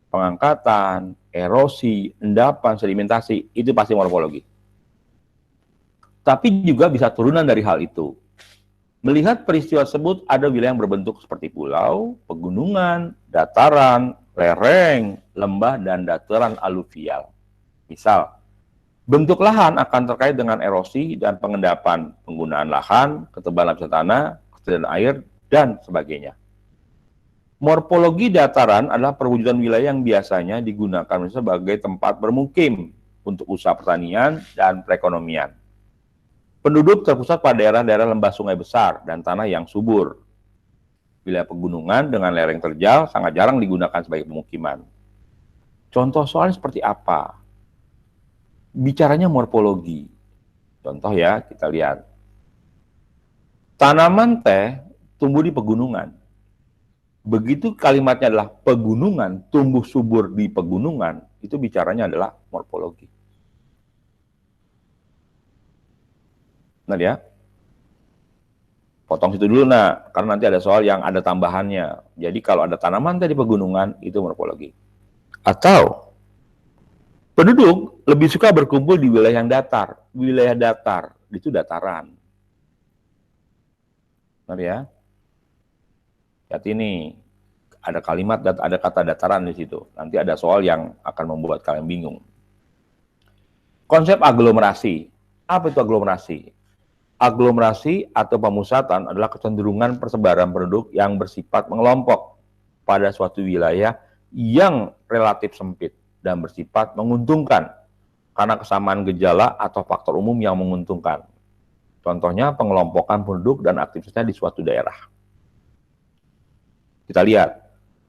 pengangkatan, erosi, endapan, sedimentasi, itu pasti morfologi. Tapi juga bisa turunan dari hal itu. Melihat peristiwa tersebut, ada wilayah yang berbentuk seperti pulau, pegunungan, dataran, lereng, lembah, dan dataran aluvial. Misal, bentuk lahan akan terkait dengan erosi dan pengendapan, penggunaan lahan, ketebalan lapisan tanah, ketersediaan air, dan sebagainya. Morfologi dataran adalah perwujudan wilayah yang biasanya digunakan sebagai tempat bermukim untuk usaha pertanian dan perekonomian. Penduduk terpusat pada daerah-daerah lembah sungai besar dan tanah yang subur. Wilayah pegunungan dengan lereng terjal sangat jarang digunakan sebagai pemukiman. Contoh soalnya seperti apa? Bicaranya morfologi. Contoh ya, kita lihat. Tanaman teh tumbuh di pegunungan. Begitu kalimatnya adalah pegunungan, tumbuh subur di pegunungan, itu bicaranya adalah morfologi. Nah ya, potong situ dulu nak, karena nanti ada soal yang ada tambahannya. Jadi kalau ada tanaman teh di pegunungan, itu morfologi. Atau penduduk lebih suka berkumpul di wilayah yang datar. Wilayah datar, itu dataran. Nah ya, lihat ini. Ada kalimat, ada kata dataran di situ. Nanti ada soal yang akan membuat kalian bingung. Konsep aglomerasi. Apa itu aglomerasi? Aglomerasi atau pemusatan adalah kecenderungan persebaran penduduk yang bersifat mengelompok pada suatu wilayah yang relatif sempit dan bersifat menguntungkan karena kesamaan gejala atau faktor umum yang menguntungkan. Contohnya pengelompokan penduduk dan aktivitasnya di suatu daerah. Kita lihat.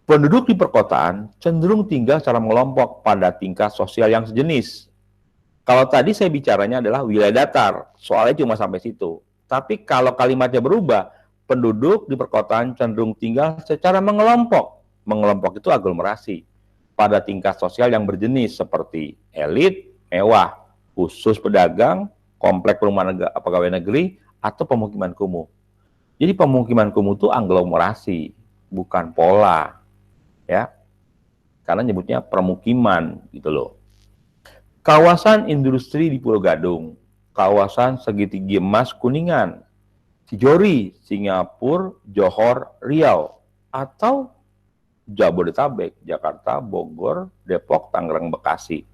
Penduduk di perkotaan cenderung tinggal secara mengelompok pada tingkat sosial yang sejenis. Kalau tadi saya bicaranya adalah wilayah datar, soalnya cuma sampai situ. Tapi kalau kalimatnya berubah, penduduk di perkotaan cenderung tinggal secara mengelompok. Mengelompok itu aglomerasi. Pada tingkat sosial yang berjenis seperti elit, mewah, khusus pedagang, komplek perumahan pegawai negeri, atau pemukiman kumuh. Jadi pemukiman kumuh itu aglomerasi, bukan pola. Ya, karena nyebutnya permukiman gitu loh. Kawasan industri di Pulau Gadung, kawasan segitiga emas Kuningan, Cijori, Singapura, Johor, Riau, atau Jabodetabek, Jakarta, Bogor, Depok, Tangerang, Bekasi.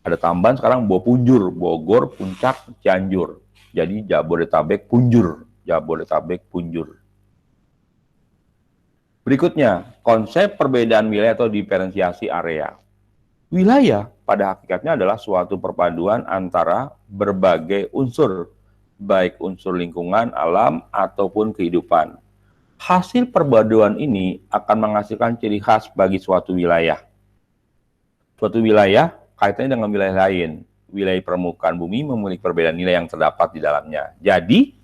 Ada tambahan sekarang Bopunjur, Bogor, Puncak, Cianjur. Jadi Jabodetabek Punjur, Jabodetabek Punjur. Berikutnya, konsep perbedaan wilayah atau diferensiasi area. Wilayah pada hakikatnya adalah suatu perpaduan antara berbagai unsur, baik unsur lingkungan, alam, ataupun kehidupan. Hasil perpaduan ini akan menghasilkan ciri khas bagi suatu wilayah. Suatu wilayah kaitannya dengan wilayah lain. Wilayah permukaan bumi memiliki perbedaan nilai yang terdapat di dalamnya. Jadi,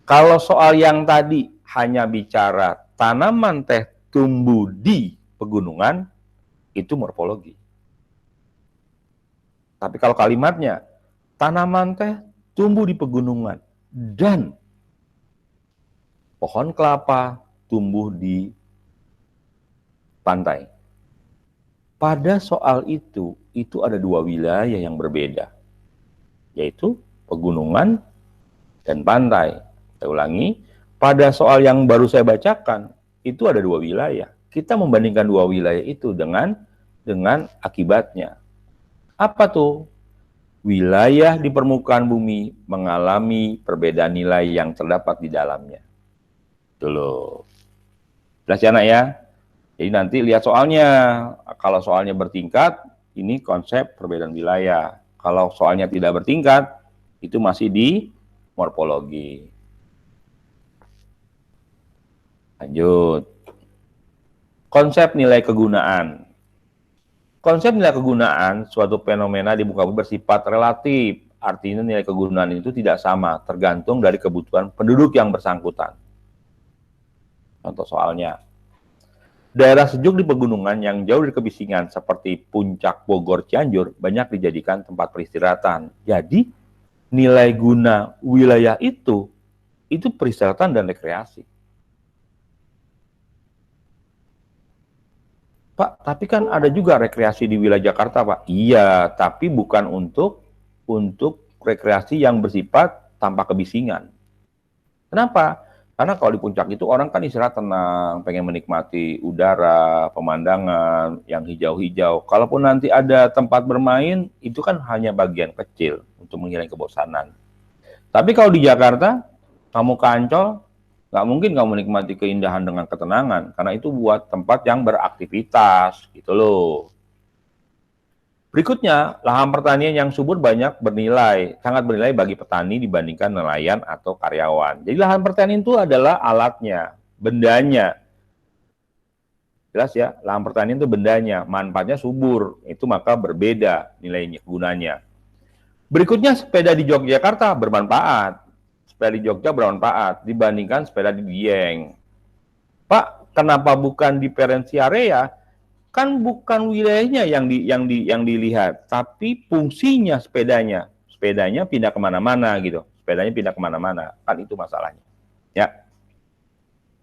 kalau soal yang tadi hanya bicara tanaman teh tumbuh di pegunungan, itu morfologi. Tapi kalau kalimatnya, tanaman teh tumbuh di pegunungan dan pohon kelapa tumbuh di pantai. Pada soal itu ada dua wilayah yang berbeda, yaitu pegunungan dan pantai. Saya ulangi, pada soal yang baru saya bacakan, itu ada dua wilayah. Kita membandingkan dua wilayah itu dengan akibatnya. Apa tuh? Wilayah di permukaan bumi mengalami perbedaan nilai yang terdapat di dalamnya. Itu loh. Jelas ya anak ya? Jadi nanti lihat soalnya. Kalau soalnya bertingkat, ini konsep perbedaan wilayah. Kalau soalnya tidak bertingkat, itu masih di morfologi. Lanjut. Konsep nilai kegunaan. Konsep nilai kegunaan suatu fenomena di muka bumi bersifat relatif. Artinya nilai kegunaan itu tidak sama, tergantung dari kebutuhan penduduk yang bersangkutan. Contoh soalnya, daerah sejuk di pegunungan yang jauh dari kebisingan seperti Puncak Bogor Cianjur banyak dijadikan tempat peristirahatan. Jadi, nilai guna wilayah itu peristirahatan dan rekreasi. Pak, tapi kan ada juga rekreasi di wilayah Jakarta, Pak. Iya, tapi bukan untuk rekreasi yang bersifat tanpa kebisingan. Kenapa? Karena kalau di puncak itu orang kan istirahat tenang, pengen menikmati udara, pemandangan yang hijau-hijau. Kalaupun nanti ada tempat bermain, itu kan hanya bagian kecil untuk menghilangkan kebosanan. Tapi kalau di Jakarta, kamu ke Ancol, nggak mungkin kamu menikmati keindahan dengan ketenangan, karena itu buat tempat yang beraktivitas, gitu loh. Berikutnya, lahan pertanian yang subur sangat bernilai bagi petani dibandingkan nelayan atau karyawan. Jadi lahan pertanian itu adalah alatnya, bendanya. Jelas ya, lahan pertanian itu bendanya, manfaatnya subur, itu maka berbeda nilainya, gunanya. Berikutnya, sepeda di Yogyakarta bermanfaat. Sepeda di Jogja bermanfaat dibandingkan sepeda di Dieng. Pak, kenapa bukan di diferensi area? Kan bukan wilayahnya yang dilihat, tapi fungsinya sepedanya. Sepedanya pindah kemana-mana gitu. Sepedanya pindah kemana-mana, kan itu masalahnya. Ya,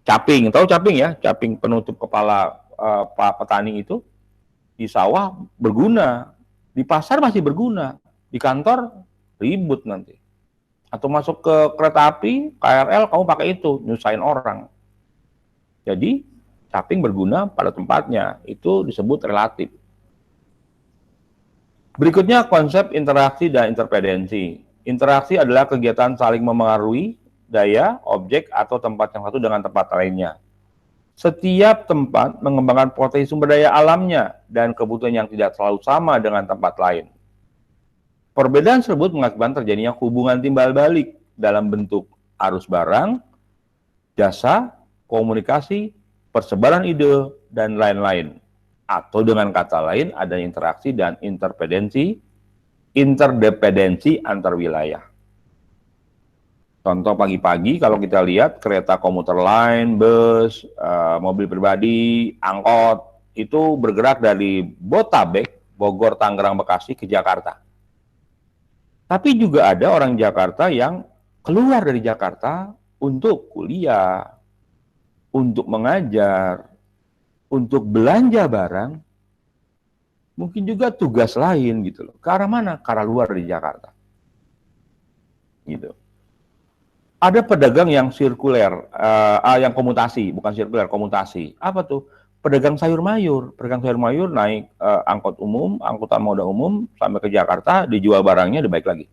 caping, tahu caping ya? Caping penutup kepala petani itu di sawah berguna, di pasar masih berguna, di kantor ribut nanti. Atau masuk ke kereta api, KRL, kamu pakai itu, nyusahin orang. Jadi, caping berguna pada tempatnya, itu disebut relatif. Berikutnya konsep interaksi dan interpedensi. Interaksi adalah kegiatan saling memengaruhi daya, objek, atau tempat yang satu dengan tempat lainnya. Setiap tempat mengembangkan potensi sumber daya alamnya dan kebutuhan yang tidak selalu sama dengan tempat lain. Perbedaan tersebut mengakibatkan terjadinya hubungan timbal balik dalam bentuk arus barang, jasa, komunikasi, persebaran ide, dan lain-lain. Atau dengan kata lain, ada interaksi dan interdependensi antar wilayah. Contoh pagi-pagi kalau kita lihat kereta komuter lain, bus, mobil pribadi, angkot, itu bergerak dari Botabek, Bogor, Tangerang, Bekasi ke Jakarta. Tapi juga ada orang Jakarta yang keluar dari Jakarta untuk kuliah, untuk mengajar, untuk belanja barang, mungkin juga tugas lain gitu loh. Ke arah mana? Ke arah luar dari Jakarta. Gitu. Ada pedagang yang sirkuler, yang komutasi, bukan sirkuler, komutasi. Apa tuh? Pedagang sayur mayur. Pedagang sayur mayur naik angkot umum, angkutan moda umum, sampai ke Jakarta, dijual barangnya, dibaik lagi.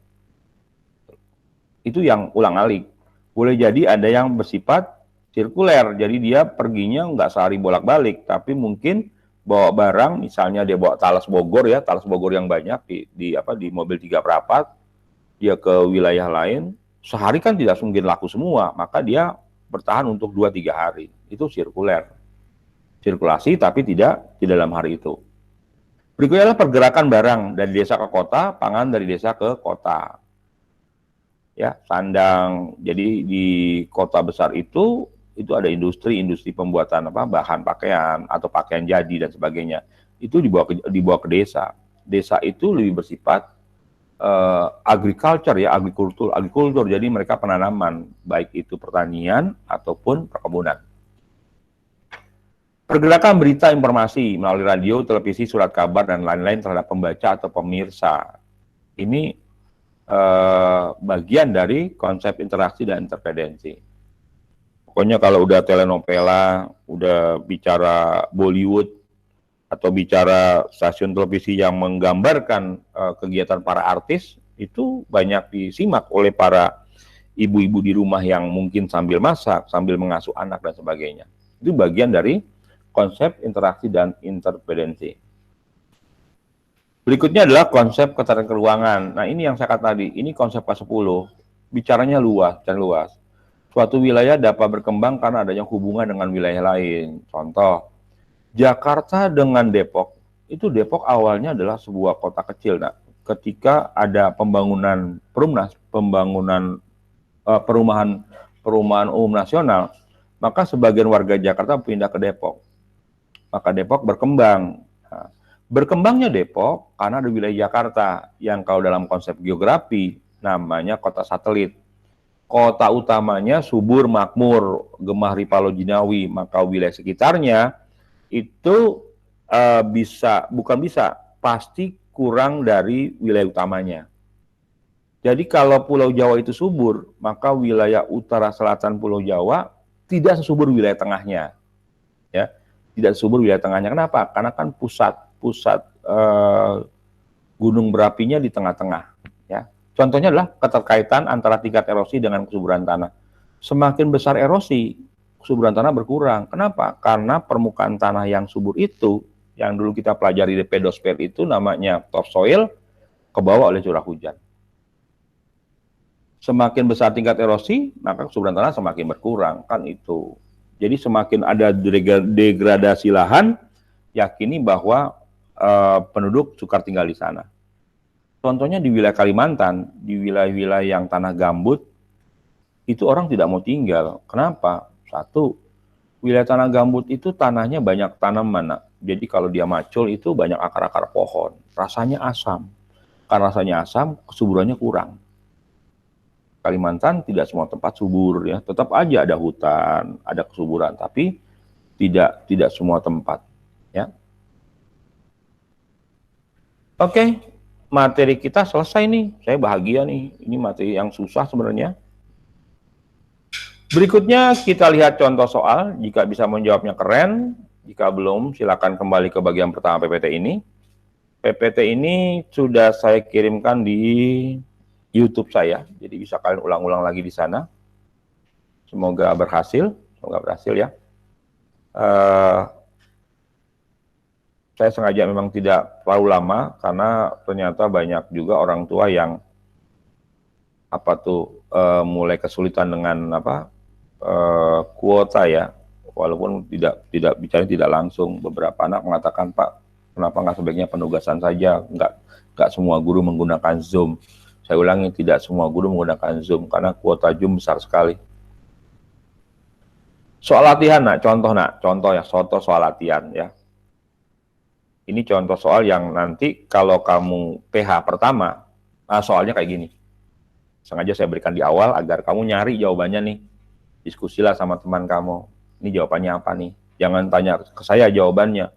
Itu yang ulang-alik. Boleh jadi ada yang bersifat sirkuler, jadi dia perginya nggak sehari bolak-balik, tapi mungkin bawa barang, misalnya dia bawa talas Bogor ya, talas Bogor yang banyak di mobil 3 perapat, dia ke wilayah lain, sehari kan tidak mungkin laku semua, maka dia bertahan untuk 2-3 hari. Itu sirkuler. Sirkulasi tapi tidak di dalam hari itu. Berikutnya adalah pergerakan barang dari desa ke kota, pangan dari desa ke kota. Ya, sandang. Jadi di kota besar itu ada industri pembuatan bahan pakaian atau pakaian jadi dan sebagainya. Itu dibawa ke desa. Desa itu lebih bersifat agriculture ya, agrikultur. Jadi mereka penanaman, baik itu pertanian ataupun perkebunan. Pergerakan berita informasi melalui radio, televisi, surat kabar, dan lain-lain terhadap pembaca atau pemirsa. Ini bagian dari konsep interaksi dan interdependensi. Pokoknya kalau udah telenovela, udah bicara Bollywood, atau bicara stasiun televisi yang menggambarkan kegiatan para artis, itu banyak disimak oleh para ibu-ibu di rumah yang mungkin sambil masak, sambil mengasuh anak, dan sebagainya. Itu bagian dari konsep interaksi dan interdependensi. Berikutnya adalah konsep ketahanan keuangan. Nah, ini yang saya katakan tadi, ini konsep ke-10. Bicaranya luas dan luas. Suatu wilayah dapat berkembang karena adanya hubungan dengan wilayah lain. Contoh, Jakarta dengan Depok itu Depok awalnya adalah sebuah kota kecil. Nah, ketika ada pembangunan Perumnas, perumahan umum nasional, maka sebagian warga Jakarta pindah ke Depok. Maka Depok berkembang. Nah, berkembangnya Depok karena ada wilayah Jakarta yang kalau dalam konsep geografi namanya kota satelit. Kota utamanya subur, makmur, Gemah Ripalo Jinawi, maka wilayah sekitarnya itu pasti kurang dari wilayah utamanya. Jadi kalau Pulau Jawa itu subur, maka wilayah utara selatan Pulau Jawa tidak sesubur wilayah tengahnya, ya, tidak sesubur wilayah tengahnya. Kenapa? Karena kan pusat gunung berapinya di tengah-tengah, ya. Contohnya adalah keterkaitan antara tingkat erosi dengan kesuburan tanah. Semakin besar erosi, kesuburan tanah berkurang. Kenapa? Karena permukaan tanah yang subur itu, yang dulu kita pelajari di pedosfer itu namanya topsoil, kebawa oleh curah hujan. Semakin besar tingkat erosi, maka kesuburan tanah semakin berkurang, kan itu. Jadi semakin ada degradasi lahan, yakini bahwa penduduk sukar tinggal di sana. Contohnya di wilayah Kalimantan, di wilayah-wilayah yang tanah gambut, itu orang tidak mau tinggal. Kenapa? Satu, wilayah tanah gambut itu tanahnya banyak tanaman. Jadi kalau dia macul itu banyak akar-akar pohon. Rasanya asam. Karena rasanya asam, kesuburannya kurang. Kalimantan tidak semua tempat subur, ya. Tetap aja ada hutan, ada kesuburan, tapi tidak semua tempat, ya. Oke, materi kita selesai nih. Saya bahagia nih. Ini materi yang susah sebenarnya. Berikutnya kita lihat contoh soal. Jika bisa menjawabnya keren. Jika belum, silakan kembali ke bagian pertama PPT ini. PPT ini sudah saya kirimkan di YouTube saya. Jadi bisa kalian ulang-ulang lagi di sana. Semoga berhasil. Ya. Saya sengaja memang tidak terlalu lama karena ternyata banyak juga orang tua yang mulai kesulitan dengan kuota, ya. Walaupun tidak bicara tidak langsung. Beberapa anak mengatakan, Pak, kenapa nggak sebaiknya penugasan saja? Nggak semua guru menggunakan Zoom. Saya ulangi, tidak semua guru menggunakan Zoom karena kuota Zoom besar sekali. Soal latihan, contoh soal latihan, ya. Ini contoh soal yang nanti kalau kamu PH pertama, soalnya kayak gini. Sengaja saya berikan di awal agar kamu nyari jawabannya nih. Diskusilah sama teman kamu. Ini jawabannya apa nih? Jangan tanya ke saya jawabannya.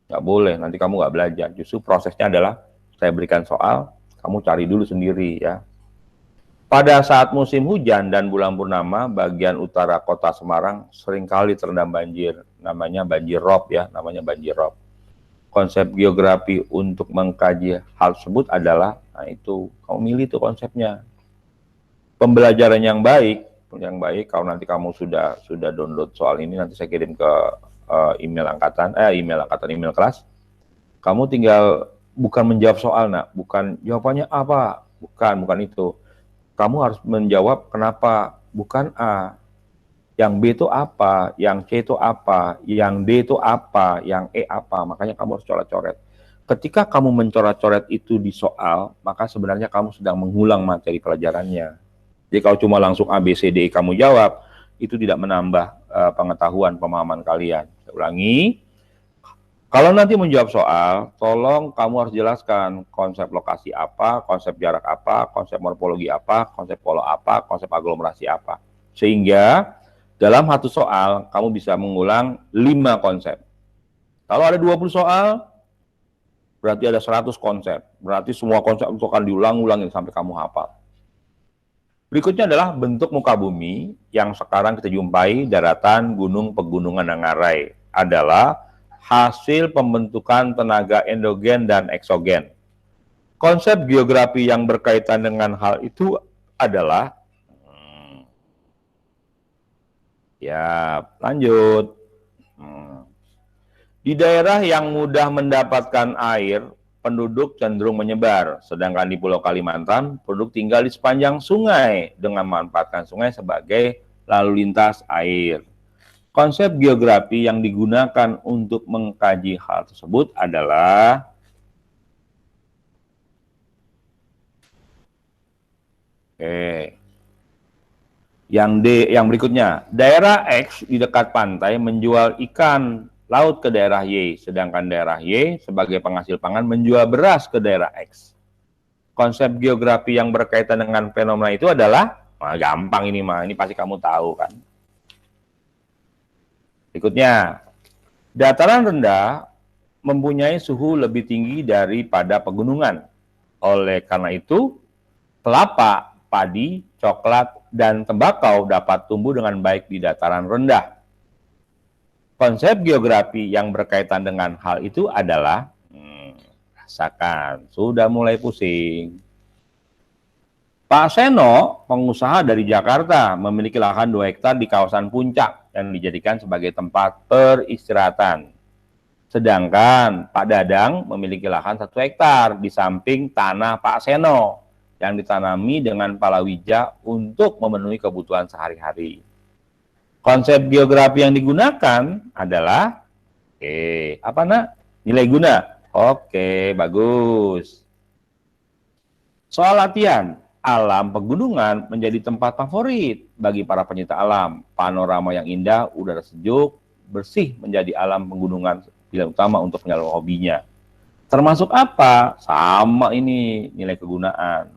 Nggak boleh, nanti kamu nggak belajar. Justru prosesnya adalah saya berikan soal, kamu cari dulu sendiri, ya. Pada saat musim hujan dan bulan purnama, bagian utara kota Semarang seringkali terendam banjir. Namanya banjir rob, ya. Namanya banjir rob. Konsep geografi untuk mengkaji hal tersebut adalah, itu, kamu milih tuh konsepnya. Pembelajaran yang baik, kalau nanti kamu sudah download soal ini, nanti saya kirim ke email kelas. Kamu tinggal bukan menjawab soal, bukan jawabannya apa, bukan itu. Kamu harus menjawab kenapa, bukan A. Yang B itu apa, yang C itu apa, yang D itu apa, yang E apa. Makanya kamu harus coret-coret. Ketika kamu mencoret-coret itu di soal, maka sebenarnya kamu sedang mengulang materi pelajarannya. Jadi kalau cuma langsung A, B, C, D, E kamu jawab, itu tidak menambah pengetahuan, pemahaman kalian. Saya ulangi, kalau nanti menjawab soal, tolong kamu harus jelaskan konsep lokasi apa, konsep jarak apa, konsep morfologi apa, konsep pola apa, konsep aglomerasi apa. Sehingga dalam satu soal, kamu bisa mengulang 5 konsep. Kalau ada 20 soal, berarti ada 100 konsep. Berarti semua konsep itu akan diulang-ulangin sampai kamu hafal. Berikutnya adalah bentuk muka bumi yang sekarang kita jumpai, daratan, gunung, pegunungan, dan ngarai. Adalah hasil pembentukan tenaga endogen dan eksogen. Konsep geografi yang berkaitan dengan hal itu adalah, ya, lanjut. Di daerah yang mudah mendapatkan air, penduduk cenderung menyebar. Sedangkan di Pulau Kalimantan, penduduk tinggal di sepanjang sungai dengan memanfaatkan sungai sebagai lalu lintas air. Konsep geografi yang digunakan untuk mengkaji hal tersebut adalah yang berikutnya. Daerah X di dekat pantai menjual ikan laut ke daerah Y, sedangkan daerah Y sebagai penghasil pangan menjual beras ke daerah X. Konsep geografi yang berkaitan dengan fenomena itu adalah, gampang ini mah, ini pasti kamu tahu kan. Berikutnya, dataran rendah mempunyai suhu lebih tinggi daripada pegunungan. Oleh karena itu, kelapa, padi, coklat, dan tembakau dapat tumbuh dengan baik di dataran rendah. Konsep geografi yang berkaitan dengan hal itu adalah, rasakan, sudah mulai pusing. Pak Seno, pengusaha dari Jakarta, memiliki lahan 2 hektar di kawasan Puncak yang dijadikan sebagai tempat peristirahatan. Sedangkan Pak Dadang memiliki lahan 1 hektar di samping tanah Pak Seno yang ditanami dengan palawija untuk memenuhi kebutuhan sehari-hari. Konsep geografi yang digunakan adalah, apa nak? Nilai guna. Oke, bagus. Soal latihan, alam pegunungan menjadi tempat favorit bagi para pencinta alam. Panorama yang indah, udara sejuk, bersih menjadi alam pegunungan pilihan utama untuk menyalurkan hobinya. Termasuk apa? Sama ini nilai kegunaan.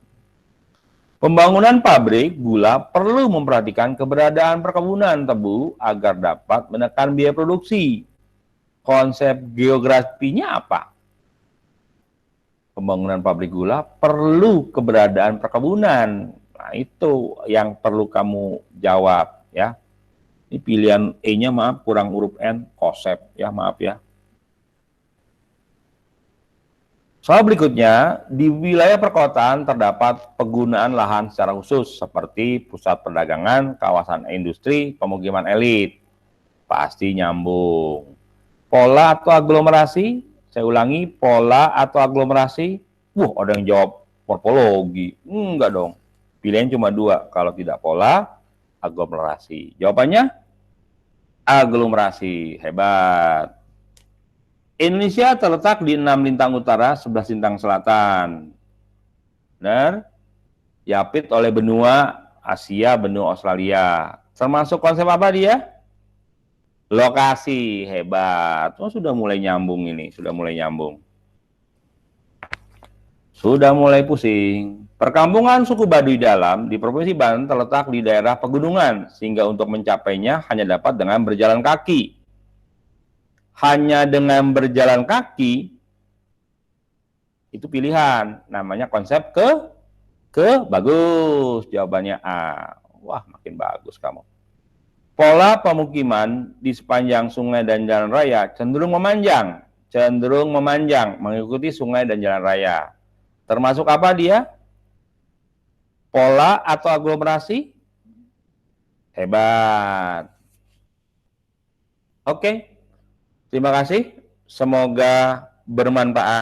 Pembangunan pabrik gula perlu memperhatikan keberadaan perkebunan tebu agar dapat menekan biaya produksi. Konsep geografinya apa? Pembangunan pabrik gula perlu keberadaan perkebunan. Nah, itu yang perlu kamu jawab ya. Ini pilihan E-nya maaf kurang huruf N, konsep ya, maaf ya. Soal berikutnya, di wilayah perkotaan terdapat penggunaan lahan secara khusus seperti pusat perdagangan, kawasan industri, pemukiman elit. Pasti nyambung. Pola atau aglomerasi? Saya ulangi, pola atau aglomerasi? Ada yang jawab morfologi. Enggak dong. Pilihan cuma 2. Kalau tidak pola, aglomerasi. Jawabannya? Aglomerasi. Hebat. Indonesia terletak di 6 lintang utara, 11 lintang selatan. Benar? Diapit oleh benua Asia, benua Australia. Termasuk konsep apa dia? Lokasi. Hebat. Sudah mulai nyambung ini, sudah mulai nyambung. Sudah mulai pusing. Perkampungan suku Baduy Dalam di Provinsi Banten terletak di daerah pegunungan, sehingga untuk mencapainya hanya dapat dengan berjalan kaki. Hanya dengan berjalan kaki, itu pilihan. Namanya konsep bagus. Jawabannya A. Wah, makin bagus kamu. Pola pemukiman di sepanjang sungai dan jalan raya cenderung memanjang mengikuti sungai dan jalan raya. Termasuk apa dia? Pola atau aglomerasi? Hebat. Oke, terima kasih. Semoga bermanfaat.